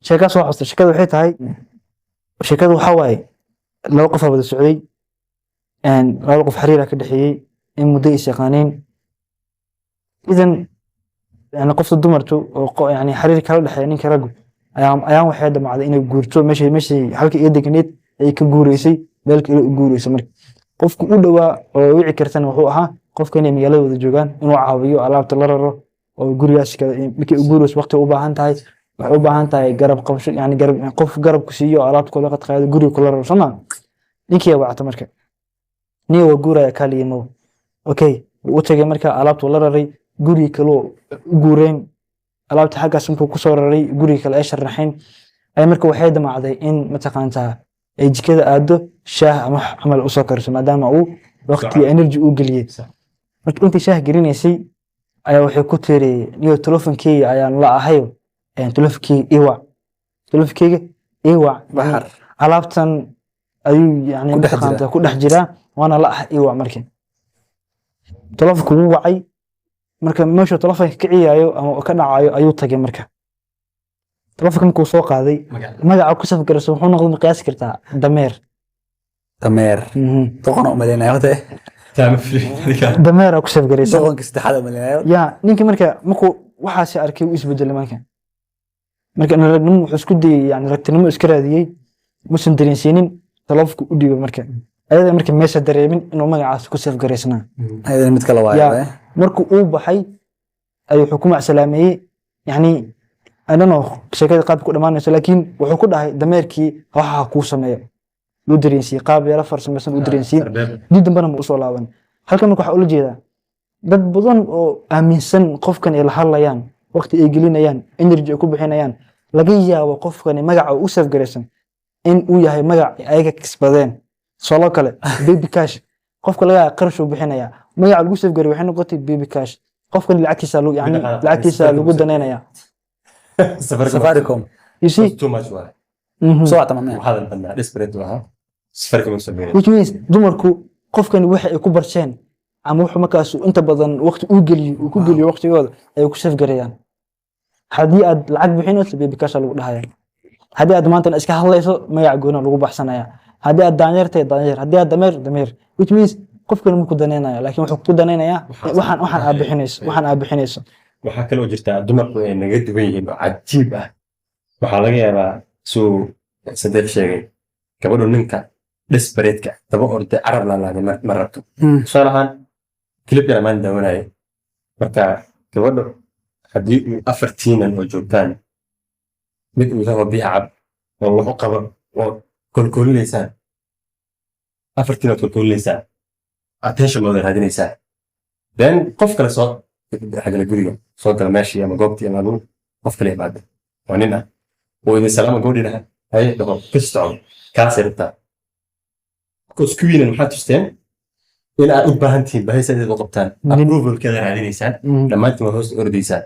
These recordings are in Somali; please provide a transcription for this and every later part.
sheekada soo xasta sheekada waxay tahay sheekada waxa waaye laba qof wada socday laba qof xiriir ka dhaxeeyay in muddo is yaqaaneen idan yani qofta dumartu oo yani xiriir kala dhaxeeya ninka raggu ayaan waxay damacday inay guurto meeshii halka iyo degneed ay ka guureysay meelka ila u guureysay marka qofku u dhawaa oo wici kartana wuxuu ahaa qofka inay magaalada wada joogaan inuu caawiyo alaabta la raro oo gurigaas markii u guureyso waqti u baahan tahay waxay u baahan tahay garab qabsho yani qof garab ku siiyo alaabta kula qadqaado guriga kula raro sama ninkii wacta marka niyo waa guuraya kaliyimo okay u tagay marka alaabta la raray guriga kale u guureen alaabta xaggaas intuu ku soo raray guriga kale ay sharaxeen ay marka waxay damacday in mataqaantaa ay jikada aado shaah ama amal u soo karso maadaama uu waqti energy u geliyay marka intii shaah gelinaysay ayaa waxay ku tiray niyo telefonkeyga ayaan la ahayo telefonkeyga iwa bahar alaabtan ayuu yani mataqaantaa ku dhex jiraa waana la ah iwa markii telefonku wuu wacay marka meesha telefonka ka ciyayo ama ka dhacayo ayuu tagay marka telefonka markuu soo qaaday magaca ku saf garayso wuxuu noqday qiyaas kartaa dameer doqona umaleynaayo hada dameer ku saf garayso doqonka saddexaad umaleynaayo ya ninka markuu waxaasi arkay uu isbedelay marka ragnimo wuxuu isku dayay yani ragtinimo iska raadiyay musan dareensiinin telefonka u dhiibay marka ayada marka meesha dareemin inuu magacaas ku saf garaysnaa ayada mid kale waayo markuu uu baxay ayuu xukuumac salaameeyay yani anano sheekada qaab ku dhamaanayso laakiin wuxuu ku dhahay dameerkii waxa ku sameeyo loo dareensiiyay qaab yara farsameysan u dareensiin dib dambana ma u soo laaban halkan waxa uu la jeedaa dad badan oo aaminsan qofkan ay la hadlayaan waqti ay gelinayaan energy ay ku bixinayaan laga yaabo qofkan magaca uu saf garaysan in uu yahay magac ay ka kasbadeen soo kale baby cash qofka laga qarash u bixinaya magaca lagu saf garay waxay noqotay baby cash qofkan lacagtiisa lagu daneynaya Safaricom you see too much why soo tamamay waxaan banaa desperate waa Safaricom sameeyay which means dumarku qofkan waxa ay ku barsheen ama wuxuu markaas inta badan waqti uu ku geliyo waqtigooda ay ku saf garayaan hadii aad lacag bixinayso baby cash lagu dhahayaa hadii aad maanta iska hadlayso magac goona lagu baxsanaya hadii aad daanyartay daanyar hadii aad dameer which means qofkan ma ku daneynaya laakiin wuxuu ku daneynaya waxaan aad bixinayso waxa kale oo jirta dumarku ay naga duwan yihiin oo cajiib ah waxa laga yaabaa soo saddex sheegay gabadhu ninka desperate-ka daba orda carab laalaani ma rabto salahan clip yar maan daawanay marka gabadhu hadii afartiinan oo joogtaan mid uu yahay biicab oo wuxuu qabo oo kolkolinaysa afartiinan kolkolinaysa attention loo raadinaysa then qof kale soo xagala guriga soo gala meeshii ama goobtii ama lagu qof kale imaado waa nin ah oo idin salaama gabadhiina hay dhaho kastoo kaasay rabtaa kuwiinan waxaad tusteen in aad u baahan tihiin bahaysadeed u qabtaan approvalkeeda raadinaysaan dhammaantiin waa hoos ordaysaan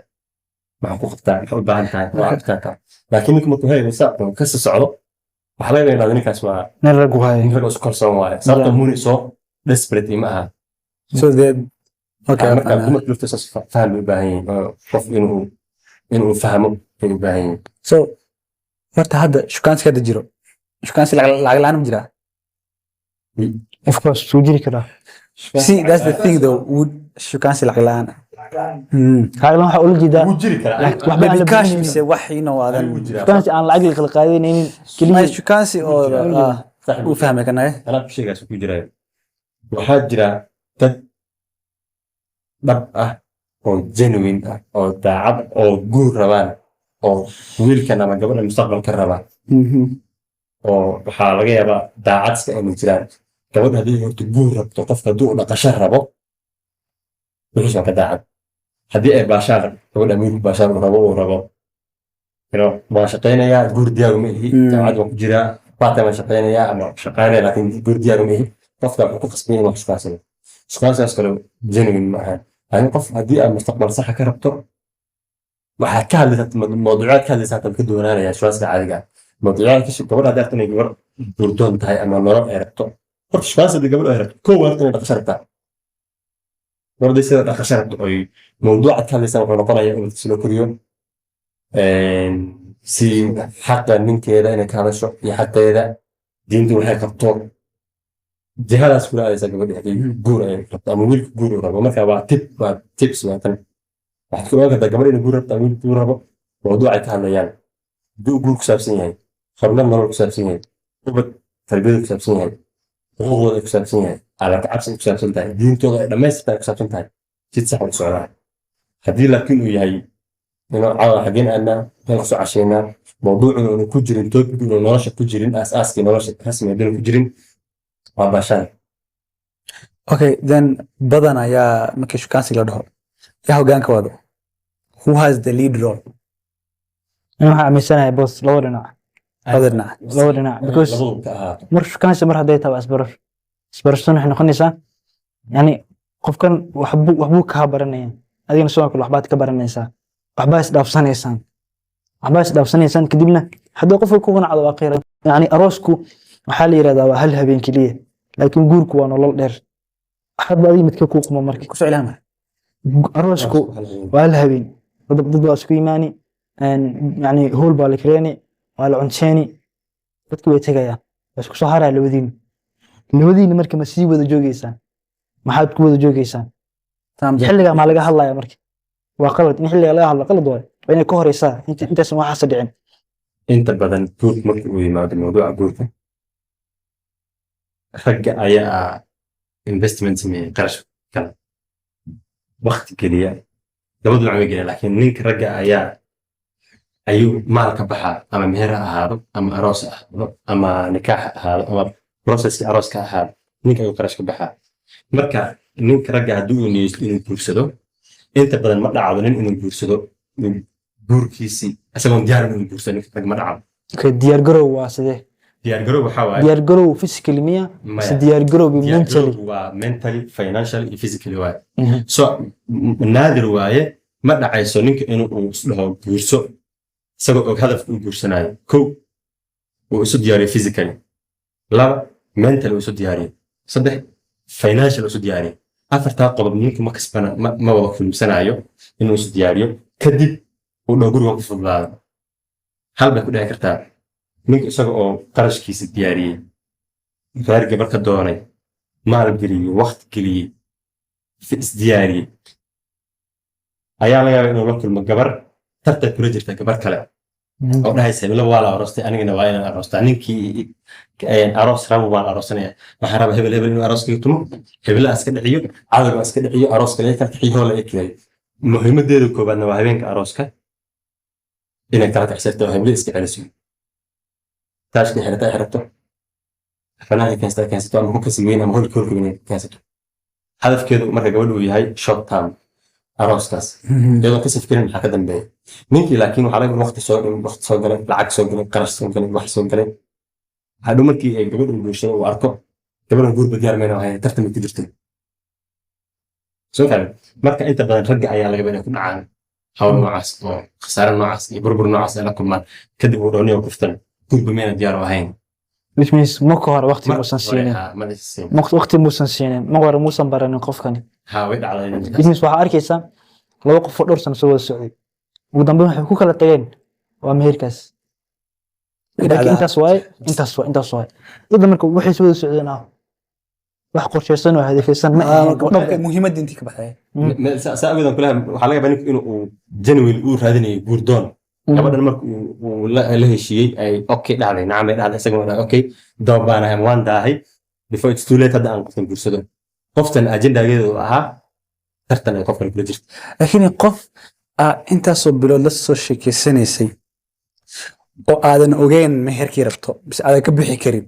maxaa ku qabtaa maxaa u baahan tahay waa qabtaa laakiin ninka markuu hayay saabto ka socdo waxa laga yaabaa ninkaas waa nin rag wahay nin rag isku kalsoon waaye sababta muuni soo desperate ima aha so okay marka dumarku laftiisa faham u baahan yihiin qof inuu fahmo u baahan yihiin so horta hadda shukaansi hadda jiro shukaansi lacag la'aan ma jiraa of course soo jiri karaa see that's the thing though would shukaansi lacag la'aan kaagan waxa ula jeedaa wuu jiri karaa wax baby cash mise wax inoo waadan shukaansi aan lacag la kala qaadaynin kaliya shukaansi oo uu fahmay kanaga alaab sheegaas ku jira waxaa jira dad dhab ah oo genuine ah oo daacad oo guur rabaan oo wiilkan ama gabadha mustaqbalka rabaa oo waxaa laga yaabaa daacadska inay jiraan gabadha haddii horta guur rabto qofka hadduu u dhaqasho rabo wixiis waa ka daacad haddii ay baashaan gabadha wiilku baashaan uu rabo waan shaqaynayaa guur diyaar uma ihi daacad waan ku jiraa part-time waan shaqaynayaa ama shaqaynaya laakiin guur diyaar uma ihi qofka wuxuu ku qasban yahay wax shukaansigaas kale genuine ma ahan يعني قف هدي المستقبل صح كربته وحكى لي موضوعات كان لسه تبكي وانا يا شو اسمع عادي موضوعات كش قبل هذا تاني قبل بردون تاعي اما نور عرفته قلت شو اسمع قبل عرفت كو تاني دخشرته برضه يصير دخشرته اي موضوع كان لسه وانا طالع يوم تسلو كل يوم si xaqa ninkeeda inay ka hadasho iyo xaqeeda diintu waxay qabto jihadaas kula aadaysa gabadha haddii guur ay rabto ama wiilka guur uu rabo marka waa tips waa tan waxaad ku ogaan kartaa gabadha inay guur rabto ama wiilka guur rabo mawduucay ka hadlayaan hadduu guur ku saabsan yahay horumar nolol ku saabsan yahay ubad tarbiyada ku saabsan yahay xuquuqdooda ay ku saabsan yahay alla ka cabsi ay ku saabsan tahay diintooda ay dhammaystirtaa ay ku saabsan tahay jid sax u socdaa haddii laakiin uu yahay inuu caawa xageen aadnaa meel kusoo casheynaa mawduucuna unu ku jirin topic unu nolosha ku jirin aasaaskii nolosha rasmi haddii ku jirin waa baashaan Okay, then badan ayaa markii shukaansi la dhaho yaa hoggaanka wado. Who has the lead role? أنا waxaan aaminsanahay boss laba dhinac laba dhinac because labadu ka ahaato mar shukaansi mar hadday tahay isbarashaduna waxay noqonaysaa yani qofkan waxbuu kaa baranaya adigana sidoo kale waxbaad ka baranaysaa waxbaa isdhaafsanaysaan kadibna haddii qofka ku qanacdo waa khayr yani aroosku waxaa la yidhahdaa waa hal habeen keliya laakiin guurku waa nolol dheer waxaadba adiga midka kuu quma marka Ku soo ilaaha. aroosku waa hal habeen dad baa isku imaani yani hool baa la kareeni waa la cunteeni dadku way tegayaan waa isku soo haraa labadiina marka ma sii wada joogeysaan maxaad ku wada joogeysaan xilligaa maa laga hadlaya marka waa qalad in xilligaa laga hadlo qalad waayo waa inay ka horeysaa intaysan waxaasa dhicin inta badan guurka marka uu yimaado mawduuca guurka ragga ayaa investment sameeyay qarash kale waqti geliya labadu dhinac geliya laakiin ninka ragga ayuu maal ka baxaa ama meher ha ahaado ama aroos ha ahaado ama nikaax ha ahaado ama processkii arooska ha ahaado ninka ayuu qarash ka baxaa marka ninka ragga haddii uu niyeysto inuu guursado inta badan ma dhacdo nin inuu guursado guurkiisii isagoon diyaarin inuu guursado ninka rag ma dhacdo diyaar garow waa sidee diyaargarow waxaa waaye diyaar garow physically miya mise diyaar garow mentally diyaargarowgu waa mentally financially iyo physically waaye so naadir waaye ma dhacayso ninka inuu isdhaho guurso isagoo og hadafka uu guursanayo kow uu isu diyaariyo physically laba mentally uu isu diyaariyo saddex financial isu diyaariyo afartaa qodob ninku ma kasbana ma wada kulmsanayo inuu isu diyaariyo kadib uu dhaho guriga ku fududaado hal bay ku dhici kartaa ninka isaga oo qarashkiisa diyaariyey reer gabar ka doonay maal geliyey waqti geliyey isdiyaariyey ayaa laga yaabaa inuu la kulmo gabar tartan kula jirta gabar kale oo dhahaysa hebelo waa la aroostay anigana waa inaan aroostaa ninkii aroos rabo waan aroosanaya waxaan rabaa hebel inuu arooskayga tumo hebela iska dhiciyo cadowga iska dhiciyo arooska laga kala kaxiyo hoola ekeeyo muhiimadeeda koobaadna waa habeenka arooska inay kala kaxsirto hebele iska celiso taashka xirata xirato fanaanka keensato ama ku kasi weyn ama holka weyn keensato hadafkeedu marka gabadhu uu yahay short term arooskaas iyadoo ka fikirin maxaa ka dambeeya ninkii laakiin waxaa laga waqti soo galay lacag soo galay qarash soo galay wax soo galay hadhow markii ay gabadhu guursado uu arko gabadhan guurba diyaar mayna ahayn tartan ku jirtay soo kale marka inta badan ragga ayaa laga inay ku dhacaan hawl noocaas oo khasaare noocaas iyo burbur noocaas ay la kulmaan kadib uu dhooniyo kuftan guurba mayna diyaar ahayn which means marka hore waqti muusan siinin marka hore muusan baranin qofkani way dhacday which means waxaa arkaysaa laba qof oo dhowr sano soo wada socday ugu dambeyn waxay ku kala tageen waa meherkaas intaas waaye cidda marka waxay soo wada socdeen wax qorshaysan oo hadafaysan marka muhiimadda intii ka baxay. saa abadan kulaha waxaa laga yaabaa inuu genuine uu raadinayo guurdoon gabadhan marka uu la heshiiyey ay okay dhacday nacam ay dhacday isagoo dhahay okay doob baan ahay waan daahay before it's too late hadda aan qoftan guursado qoftan ajendageedu ahaa tartan ay qofkan kula jirto laakiin qof intaasoo bilood la soo sheekeysanaysay oo aadan ogeyn meherkii rabto bis aadan ka bixi karin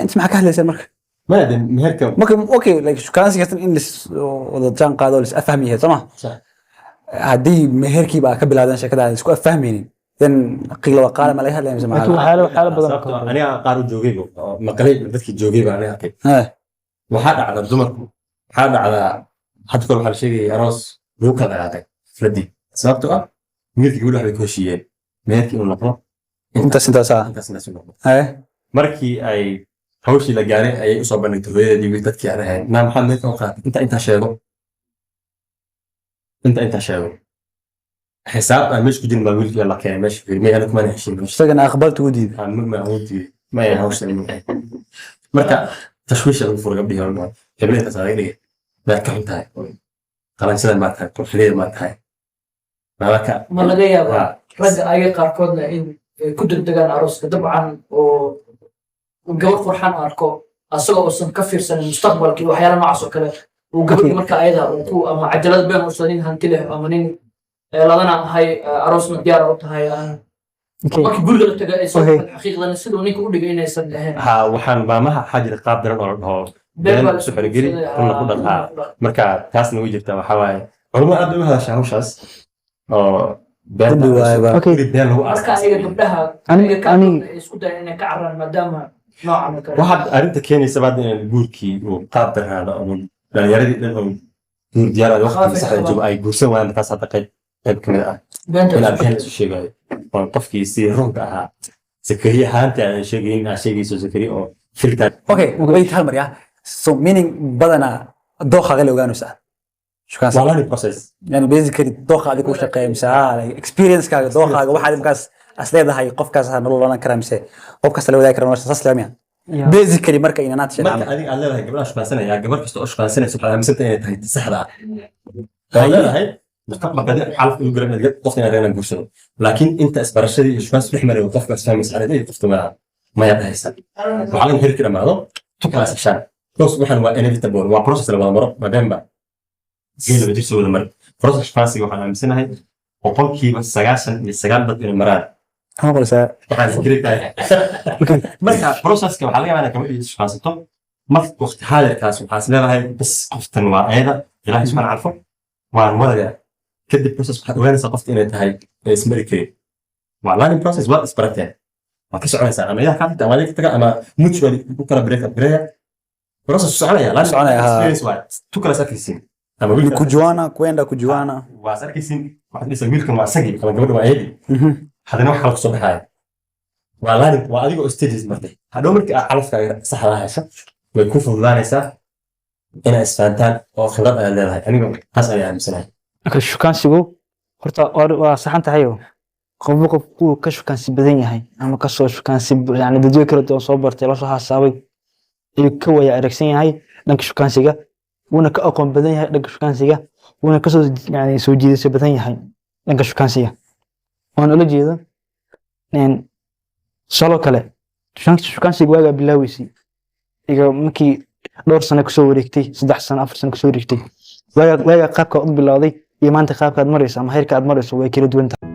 inta maxaa ka hadlaysaa marka maada meherka marka okay like shukaansiga in lis wada jaan qaado lis afahmi yahay soma haddii meherkii baa ka bilaadan sheekada isku afahmaynin then qiila waqaala ma laga hadlaya mise waxyaalo badan aniga qaar u joogay maqalay dadkii joogay baa aniga arkay waxaa dhacda dumarku waxaa dhacdaa hadda kor waxaa la sheegayay aroos lagu kala dhaqaaqay fladii sababtoo ah wiilkii gabadha waxbay ku heshiiyeen meherkii inuu noqdo intaas noqdo markii ay hawshii la gaaray ayay usoo bandhigtay hooyadeedii dadkii aan ahayn naa maxaad meherka u qaatay intaa sheego xisaab aan meesha ku jirin baa wiilkii la keenay meesha fiir may anigu mana heshin meesha isagana aqbaltu u diiday aan ma awoodi ma ay hawshan marka tashwiisha ugu furga biyo ma hebleeta saadayga baa ka xuntahay qalan sida ma tahay qofleed ma tahay marka ma laga yaabaa ragga ayaga qaarkoodna in ku degdegaan arooska dabcan oo gabadh qurxan arko asagoo uusan ka fiirsanin mustaqbalkii waxyaala noocaas oo kale uu gabadhi marka ayada uu ku ama cajalad been uusan nin hanti leh ama nin ladana ahay aroosna diyaar u tahay markii guriga la taga aysan xaqiiqdan siduu ninka u dhigay inaysan ahayn ha waxaan maamaha xajir qaab daran oo dhaho been soo xirgeli kuna ku dhaqaa marka taasna way jirtaa waxa waaye culimo aad u hadashaa hawshaas oo been been lagu marka ayaga gabdhaha aniga isku dayay inay ka carraan maadaama noocan kale waxaad arrinta keenaysa baad in guurkii uu qaab daraado ama dhalinyaradii dhan oo guur diyaarada waqtiga saxda joogo ay guursan waayaan taas hadda qayb ka mid ah inaad been isu sheegayo oo qofkii si runta ahaa zakariya haanta aan sheegayn aan sheegayso zakariya oo filtan okay wait hal mar ya so meaning badana dooqaaga la ogaanaysaa shukaas waa learning process yani basically dooqaaga ku shaqeeyo mise experience kaaga dooqaaga waxaad markaas asleedahay qofkaas ha nolol lan karaa mise qofkaas la wadaagi karo nolosha saas leeyahay basically marka inaad sheegto marka adiga aad leedahay gabadha shaqaansanaya gabar kasta oo shaqaansanaysa waxay aaminsantahay inay tahay saxda ah waxay leedahay mustaqbalka xalaf ugu garan inaad qofka inaad reeran guursado laakiin inta isbarashadii iyo shaqaas dhex maray qofkaas fahmaysa anaad ay qofta ma yadaysa waxaa laga heli karaa maado tukaas ashaan close waxan waa inevitable waa process la wada maro maadaama geela bajirsa wada mar process shaqaasiga waxaan aaminsanahay boqolkiiba 99 dad inay maraan waxaan fikirayay marka processka waxaa laga yaabaa kamid ah shaqaasato marka waqti xaadirkaas waxaas leedahay bas qoftan waa ayada ilaahay subxaana carfo waan wadaya kadib process waxaad ogaanaysaa qofta inay tahay ismari karin waa learning process waa isbarateen waa ka soconaysaa ama iyaha kaafita ama adiga taga ama mutually ku kala break up gareeya process soconaya experience waa tu kala sarkaysiin ama wiilka kujuana kwenda kujuana waa sarkaysiin waxaad dhisa wiilkan waa isagii ama gabadha waa ayadii haddana wax kala kusoo baxaya waa learning waa adigoo stages martay hadhow markii aad calafkaaga saxda hesho way ku fududaanaysaa inay isfahantaan oo khibrad ayaad leedahay aniga taas ayaa aaminsanahay marka shukaansigu horta waa saxan tahay oo qofba qofku ka shukaansi badan yahay ama ka soo shukaansi yani dadwey kala duwan soo bartay la soo haasaabay ayuu ka waya aragsan yahay dhanka shukaansiga wuuna ka aqoon badan yahay dhanka shukaansiga wuuna ka soo yani soo jiidasho badan yahay dhanka shukaansiga waan ula jeedo shaloo kale shukaansiga waagaa bilaaweysay iga markii dhowr sano kusoo wareegtay 3 sano 4 sano kusoo wareegtay waagaa qaabka u bilowday iyo maanta qaabka aad marayso ama heerka aad marayso way kala duwan tahay